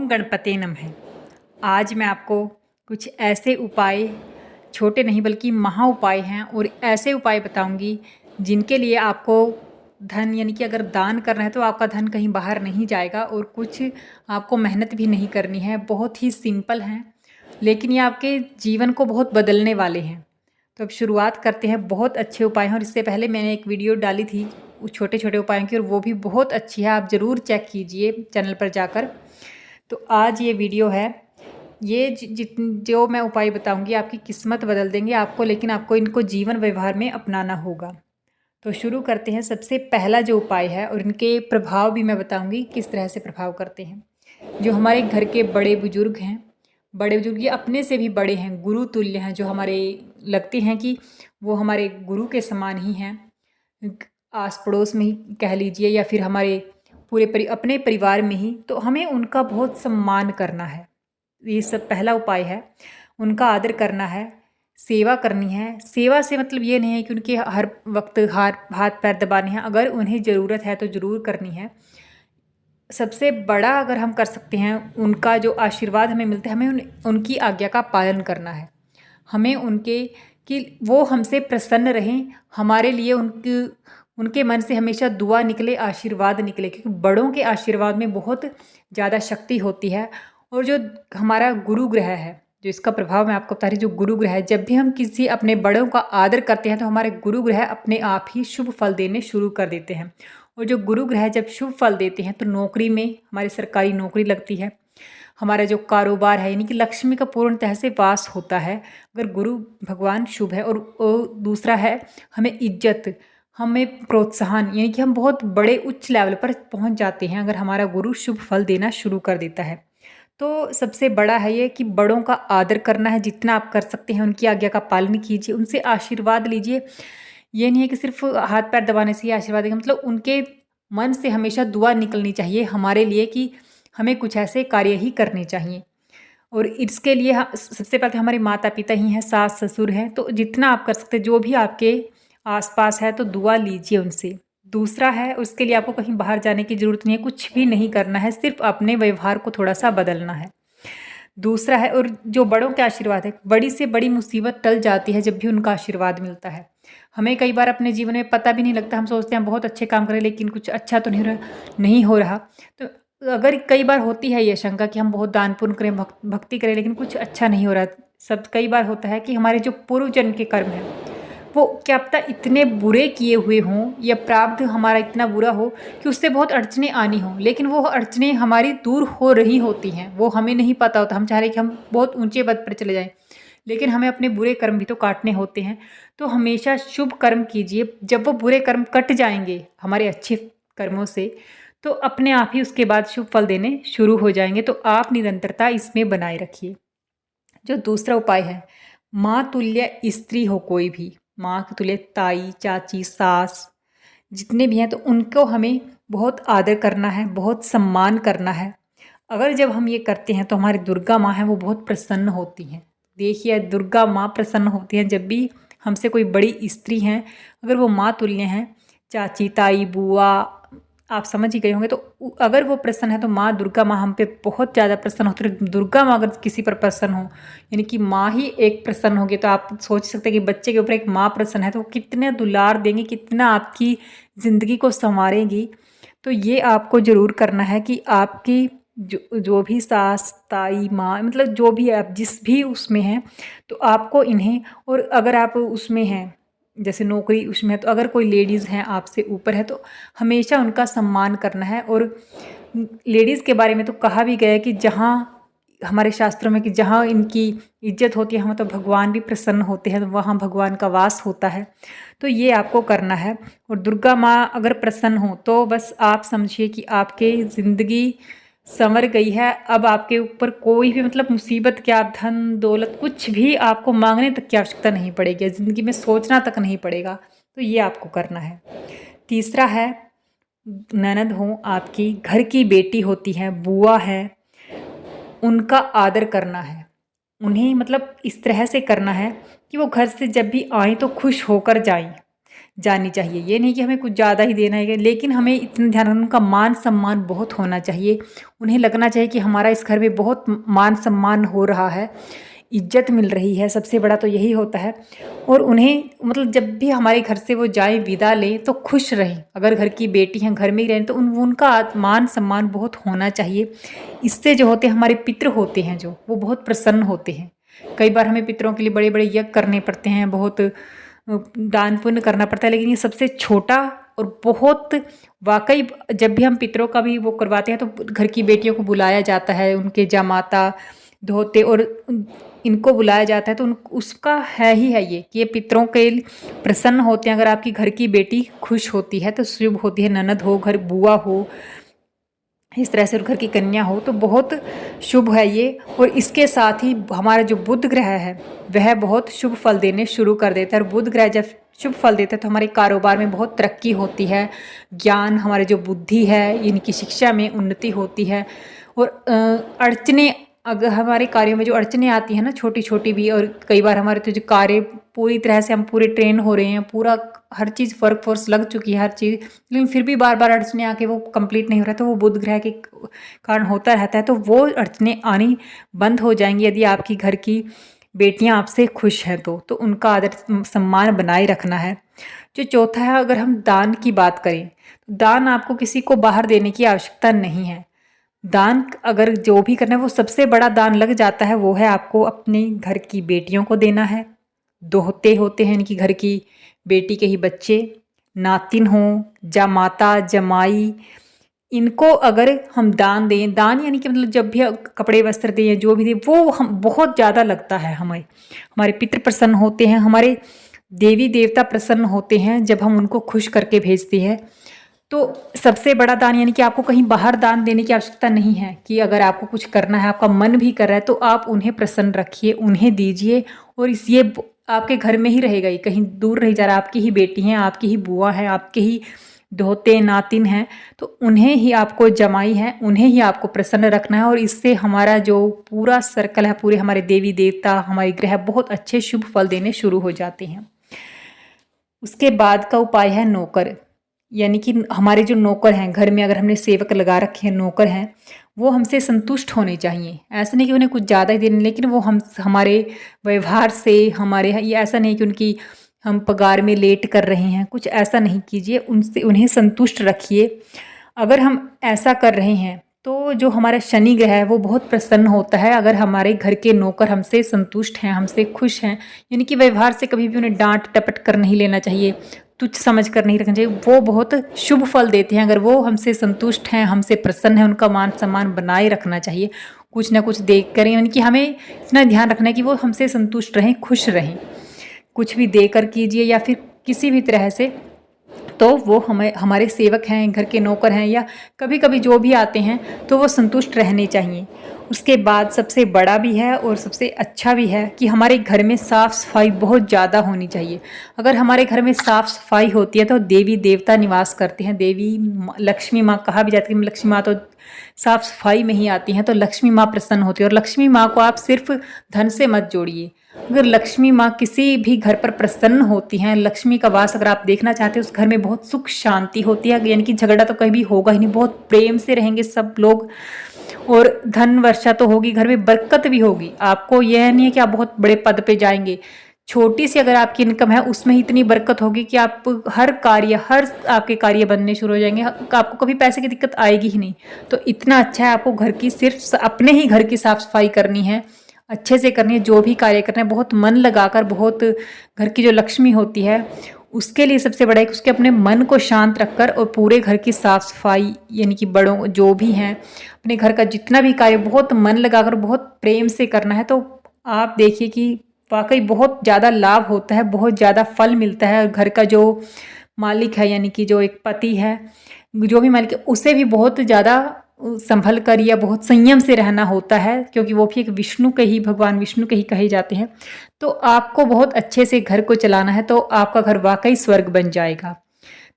ओम गणपते नमः। आज मैं आपको कुछ ऐसे उपाय, छोटे नहीं बल्कि महा उपाय हैं और ऐसे उपाय बताऊंगी जिनके लिए आपको धन यानी कि अगर दान करना है तो आपका धन कहीं बाहर नहीं जाएगा और कुछ आपको मेहनत भी नहीं करनी है। बहुत ही सिंपल हैं लेकिन ये आपके जीवन को बहुत बदलने वाले हैं। तो अब शुरुआत करते हैं। बहुत अच्छे उपाय हैं और इससे पहले मैंने एक वीडियो डाली थी छोटे छोटे उपायों की और वो भी बहुत अच्छी है, आप ज़रूर चेक कीजिए चैनल पर जाकर। तो आज ये वीडियो है, ये जो मैं उपाय बताऊंगी आपकी किस्मत बदल देंगे आपको, लेकिन आपको इनको जीवन व्यवहार में अपनाना होगा। तो शुरू करते हैं। सबसे पहला जो उपाय है और इनके प्रभाव भी मैं बताऊंगी किस तरह से प्रभाव करते हैं। जो हमारे घर के बड़े बुजुर्ग हैं, बड़े बुजुर्ग ये अपने से भी बड़े हैं, गुरु तुल्य हैं, जो हमारे लगते हैं कि वो हमारे गुरु के समान ही हैं, आस पड़ोस में ही कह लीजिए या फिर हमारे पूरे अपने परिवार में ही, तो हमें उनका बहुत सम्मान करना है। ये सब पहला उपाय है। उनका आदर करना है, सेवा करनी है। सेवा से मतलब ये नहीं है कि उनके हर वक्त हाथ पैर दबाने हैं, अगर उन्हें ज़रूरत है तो ज़रूर करनी है। सबसे बड़ा अगर हम कर सकते हैं, उनका जो आशीर्वाद हमें मिलता है, हमें उनकी आज्ञा का पालन करना है। हमें उनके कि वो हमसे प्रसन्न रहें, हमारे लिए उनके मन से हमेशा दुआ निकले, आशीर्वाद निकले, क्योंकि बड़ों के आशीर्वाद में बहुत ज़्यादा शक्ति होती है। और जो हमारा गुरु ग्रह है, जो इसका प्रभाव मैं आपको बता रही, जो गुरु ग्रह है, जब भी हम किसी अपने बड़ों का आदर करते हैं तो हमारे गुरु ग्रह अपने आप ही शुभ फल देने शुरू कर देते हैं। और जो गुरु ग्रह जब शुभ फल देते हैं तो नौकरी में हमारी सरकारी नौकरी लगती है, हमारा जो कारोबार है यानी कि लक्ष्मी का पूर्णतः से वास होता है अगर गुरु भगवान शुभ है। और दूसरा है हमें इज्जत, हमें प्रोत्साहन, यानी कि हम बहुत बड़े उच्च लेवल पर पहुंच जाते हैं अगर हमारा गुरु शुभ फल देना शुरू कर देता है। तो सबसे बड़ा है ये कि बड़ों का आदर करना है, जितना आप कर सकते हैं उनकी आज्ञा का पालन कीजिए, उनसे आशीर्वाद लीजिए। ये नहीं है कि सिर्फ हाथ पैर दबाने से ही आशीर्वाद देंगे, मतलब उनके मन से हमेशा दुआ निकलनी चाहिए हमारे लिए कि हमें कुछ ऐसे कार्य ही करने चाहिए। और इसके लिए सबसे पहले हमारे माता पिता ही हैं, सास ससुर हैं, तो जितना आप कर सकते हैं, जो भी आपके आसपास है तो दुआ लीजिए उनसे। दूसरा है, उसके लिए आपको कहीं बाहर जाने की ज़रूरत नहीं है, कुछ भी नहीं करना है, सिर्फ अपने व्यवहार को थोड़ा सा बदलना है। दूसरा है, और जो बड़ों के आशीर्वाद है, बड़ी से बड़ी मुसीबत टल जाती है जब भी उनका आशीर्वाद मिलता है। हमें कई बार अपने जीवन में पता भी नहीं लगता, हम सोचते हैं बहुत अच्छे काम करें लेकिन कुछ अच्छा तो नहीं हो रहा। तो अगर कई बार होती है ये शंका कि हम बहुत दान पुण्य करें, भक्ति करें, लेकिन कुछ अच्छा नहीं हो रहा, सब कई बार होता है कि हमारे जो पूर्व जन्म के कर्म हैं वो क्या पता इतने बुरे किए हुए हों, या प्रारब्ध हमारा इतना बुरा हो कि उससे बहुत अड़चने आनी हों, लेकिन वो अड़चने हमारी दूर हो रही होती हैं, वो हमें नहीं पता होता। हम चाह रहे कि हम बहुत ऊंचे पद पर चले जाएं, लेकिन हमें अपने बुरे कर्म भी तो काटने होते हैं। तो हमेशा शुभ कर्म कीजिए, जब वो बुरे कर्म कट जाएंगे हमारे अच्छे कर्मों से, तो अपने आप ही उसके बाद शुभ फल देने शुरू हो जाएंगे। तो आप निरंतरता इसमें बनाए रखिए। जो दूसरा उपाय है, माँ तुल्य स्त्री हो कोई भी, माँ के तुल्य ताई, चाची, सास जितने भी हैं, तो उनको हमें बहुत आदर करना है, बहुत सम्मान करना है। अगर जब हम ये करते हैं तो हमारी दुर्गा माँ हैं वो बहुत प्रसन्न होती हैं। देखिए, दुर्गा माँ प्रसन्न होती हैं जब भी हमसे कोई बड़ी स्त्री हैं, अगर वो माँ तुल्य हैं, चाची, ताई, बुआ, आप समझ ही गए होंगे। तो अगर वो प्रसन्न है तो माँ दुर्गा माँ हम पे बहुत ज़्यादा प्रसन्न होती है। दुर्गा माँ अगर किसी पर प्रसन्न हो, यानी कि माँ ही एक प्रसन्न होगी, तो आप सोच सकते हैं कि बच्चे के ऊपर एक माँ प्रसन्न है तो वो कितने दुलार देंगी, कितना आपकी ज़िंदगी को संवारेगी। तो ये आपको ज़रूर करना है कि आपकी जो भी सास, ताई, माँ, मतलब जो भी आप जिस भी उसमें हैं, तो आपको इन्हें, और अगर आप उसमें हैं जैसे नौकरी उसमें, तो अगर कोई लेडीज़ हैं आपसे ऊपर है तो हमेशा उनका सम्मान करना है। और लेडीज़ के बारे में तो कहा भी गया है कि जहाँ हमारे शास्त्रों में कि जहाँ इनकी इज्जत होती है वहाँ तो भगवान भी प्रसन्न होते हैं, तो वहाँ भगवान का वास होता है। तो ये आपको करना है। और दुर्गा माँ अगर प्रसन्न हो तो बस आप समझिए कि आपके ज़िंदगी संवर गई है। अब आपके ऊपर कोई भी मतलब मुसीबत, क्या धन दौलत कुछ भी आपको मांगने तक की आवश्यकता नहीं पड़ेगी, ज़िंदगी में सोचना तक नहीं पड़ेगा। तो ये आपको करना है। तीसरा है, ननद हो आपकी, घर की बेटी होती है, बुआ है, उनका आदर करना है। उन्हें मतलब इस तरह से करना है कि वो घर से जब भी आएँ तो खुश होकर जाएं। जानी चाहिए। ये नहीं कि हमें कुछ ज़्यादा ही देना है, लेकिन हमें इतना ध्यान रखना, उनका मान सम्मान बहुत होना चाहिए। उन्हें लगना चाहिए कि हमारा इस घर में बहुत मान सम्मान हो रहा है, इज्जत मिल रही है, सबसे बड़ा तो यही होता है। और उन्हें मतलब जब भी हमारे घर से वो जाएं, विदा लें, तो खुश रहें। अगर घर की बेटी हैं, घर में ही रहें, तो उनका मान सम्मान बहुत होना चाहिए। इससे जो होते हैं हमारे पितृ होते हैं जो, वो बहुत प्रसन्न होते हैं। कई बार हमें पितरों के लिए बड़े बड़े यज्ञ करने पड़ते हैं, बहुत दान पुण्य करना पड़ता है, लेकिन ये सबसे छोटा और बहुत वाकई, जब भी हम पितरों का भी वो करवाते हैं तो घर की बेटियों को बुलाया जाता है, उनके जामाता धोते और इनको बुलाया जाता है, तो उसका है ही है ये कि ये पितरों के प्रसन्न होते हैं। अगर आपकी घर की बेटी खुश होती है तो शुभ होती है। ननद हो, घर बुआ हो, इस तरह से घर की कन्या हो, तो बहुत शुभ है ये। और इसके साथ ही हमारा जो बुध ग्रह है वह बहुत शुभ फल देने शुरू कर देता है। और बुध ग्रह जब शुभ फल देता है तो हमारे कारोबार में बहुत तरक्की होती है, ज्ञान, हमारे जो बुद्धि है, इनकी शिक्षा में उन्नति होती है। और अड़चने, अगर हमारे कार्यों में जो अड़चने आती हैं ना, छोटी छोटी भी, और कई बार हमारे तो जो कार्य पूरी तरह से हम पूरे ट्रेन हो रहे हैं, पूरा हर चीज़ वर्क फोर्स लग चुकी है हर चीज़, लेकिन फिर भी बार बार अड़चने आके वो कंप्लीट नहीं हो रहा, तो वो बुध ग्रह के कारण होता रहता है। तो वो अड़चने आनी बंद हो जाएंगी यदि आपकी घर की बेटियां आपसे खुश हैं तो उनका आदर सम्मान बनाए रखना है। जो चौथा है, अगर हम दान की बात करें, दान आपको किसी को बाहर देने की आवश्यकता नहीं है। दान अगर जो भी करना है, वो सबसे बड़ा दान लग जाता है, वो है आपको अपने घर की बेटियों को देना है। दोहते होते हैं इनकी घर की बेटी के ही बच्चे, नातिन हो, जामाता, जमाई, इनको अगर हम दान दें, दान यानी कि मतलब जब भी कपड़े वस्त्र दें, जो भी दें, वो हम बहुत ज़्यादा लगता है। हमारे पितृ प्रसन्न होते हैं, हमारे देवी देवता प्रसन्न होते हैं जब हम उनको खुश करके भेजते हैं। तो सबसे बड़ा दान, यानी कि आपको कहीं बाहर दान देने की आवश्यकता नहीं है, कि अगर आपको कुछ करना है, आपका मन भी कर रहा है, तो आप उन्हें प्रसन्न रखिए, उन्हें दीजिए। और ये आपके घर में ही रहेगा, ये कहीं दूर नहीं जा रहा। आपकी ही बेटी हैं, आपकी ही बुआ है, आपके ही दोहते नातिन हैं, तो उन्हें ही आपको जमाई है, उन्हें ही आपको प्रसन्न रखना है। और इससे हमारा जो पूरा सर्कल है, पूरे हमारे देवी देवता, हमारे ग्रह बहुत अच्छे शुभ फल देने शुरू हो जाते हैं। उसके बाद का उपाय है नौकर, यानी कि हमारे जो नौकर हैं घर में, अगर हमने सेवक लगा रखे हैं, नौकर हैं, वो हमसे संतुष्ट होने चाहिए। ऐसा नहीं कि उन्हें कुछ ज़्यादा ही देने, लेकिन वो हमारे व्यवहार से, हमारे ये ऐसा नहीं कि उनकी हम पगार में लेट कर रहे हैं, कुछ ऐसा नहीं कीजिए। उन्हें संतुष्ट रखिए। अगर हम ऐसा कर रहे हैं तो जो हमारा शनि ग्रह है वो बहुत प्रसन्न होता है। अगर हमारे घर के नौकर हमसे संतुष्ट हैं, हमसे खुश हैं, यानी कि व्यवहार से कभी भी उन्हें डांट टपट कर नहीं लेना चाहिए, तुच्छ समझ कर नहीं रखना चाहिए, वो बहुत शुभ फल देते हैं। अगर वो हमसे संतुष्ट हैं, हमसे प्रसन्न हैं, उनका मान सम्मान बनाए रखना चाहिए, कुछ ना कुछ देख कर, यानी कि हमें इतना ध्यान रखना है कि वो हमसे संतुष्ट रहें, खुश रहें। कुछ भी देकर कीजिए या फिर किसी भी तरह से, तो वो हमारे सेवक हैं, घर के नौकर हैं, या कभी कभी जो भी आते हैं, तो वो संतुष्ट रहने चाहिए। उसके बाद सबसे बड़ा भी है और सबसे अच्छा भी है कि हमारे घर में साफ़ सफाई बहुत ज़्यादा होनी चाहिए। अगर हमारे घर में साफ़ सफाई होती है तो देवी देवता निवास करते हैं। देवी लक्ष्मी माँ कहा भी जाती है, लक्ष्मी माँ तो साफ़ सफाई में ही आती हैं, तो लक्ष्मी माँ प्रसन्न होती है। और लक्ष्मी माँ को आप सिर्फ धन से मत जोड़िए। अगर लक्ष्मी माँ किसी भी घर पर प्रसन्न होती हैं, लक्ष्मी का वास अगर आप देखना चाहते हैं, उस घर में बहुत सुख शांति होती है, यानी कि झगड़ा तो कहीं भी होगा ही नहीं, बहुत प्रेम से रहेंगे सब लोग, और धन वर्षा तो होगी, घर में बरकत भी होगी। आपको यह नहीं है कि आप बहुत बड़े पद पे जाएंगे, छोटी सी अगर आपकी इनकम है उसमें ही इतनी बरकत होगी कि आप हर आपके कार्य बनने शुरू हो जाएंगे, आपको कभी पैसे की दिक्कत आएगी ही नहीं। तो इतना अच्छा है, आपको घर की सिर्फ अपने ही घर की साफ सफाई करनी है, अच्छे से करनी है, जो भी कार्य करना है बहुत मन लगाकर, बहुत घर की जो लक्ष्मी होती है उसके लिए सबसे बड़ा है कि उसके अपने मन को शांत रखकर और पूरे घर की साफ सफाई, यानी कि बड़ों जो भी हैं, अपने घर का जितना भी कार्य बहुत मन लगाकर बहुत प्रेम से करना है। तो आप देखिए कि वाकई बहुत ज़्यादा लाभ होता है, बहुत ज़्यादा फल मिलता है। घर का जो मालिक है, यानी कि जो एक पति है, जो भी मालिक है, उसे भी बहुत ज़्यादा संभल कर या बहुत संयम से रहना होता है, क्योंकि वो भी एक विष्णु के ही, भगवान विष्णु के ही कहे जाते हैं। तो आपको बहुत अच्छे से घर को चलाना है, तो आपका घर वाकई स्वर्ग बन जाएगा।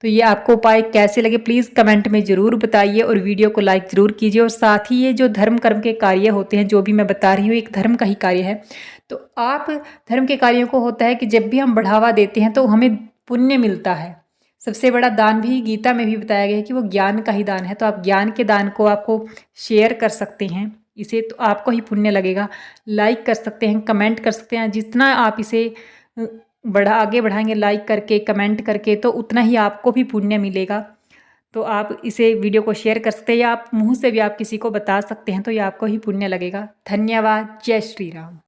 तो ये आपको उपाय कैसे लगे प्लीज़ कमेंट में ज़रूर बताइए, और वीडियो को लाइक ज़रूर कीजिए। और साथ ही ये जो धर्म कर्म के कार्य होते हैं, जो भी मैं बता रही हूँ, एक धर्म का ही कार्य है। तो आप धर्म के कार्यों को होता है कि जब भी हम बढ़ावा देते हैं तो हमें पुण्य मिलता है। सबसे बड़ा दान भी गीता में भी बताया गया है कि वो ज्ञान का ही दान है। तो आप ज्ञान के दान को आपको शेयर कर सकते हैं, इसे तो आपको ही पुण्य लगेगा। लाइक कर सकते हैं, कमेंट कर सकते हैं। जितना आप इसे आगे बढ़ाएंगे लाइक करके, कमेंट करके, तो उतना ही आपको भी पुण्य मिलेगा। तो आप इसे वीडियो को शेयर कर सकते हैं, या आप मुँह से भी आप किसी को बता सकते हैं, तो ये आपको ही पुण्य लगेगा। धन्यवाद। जय श्री राम।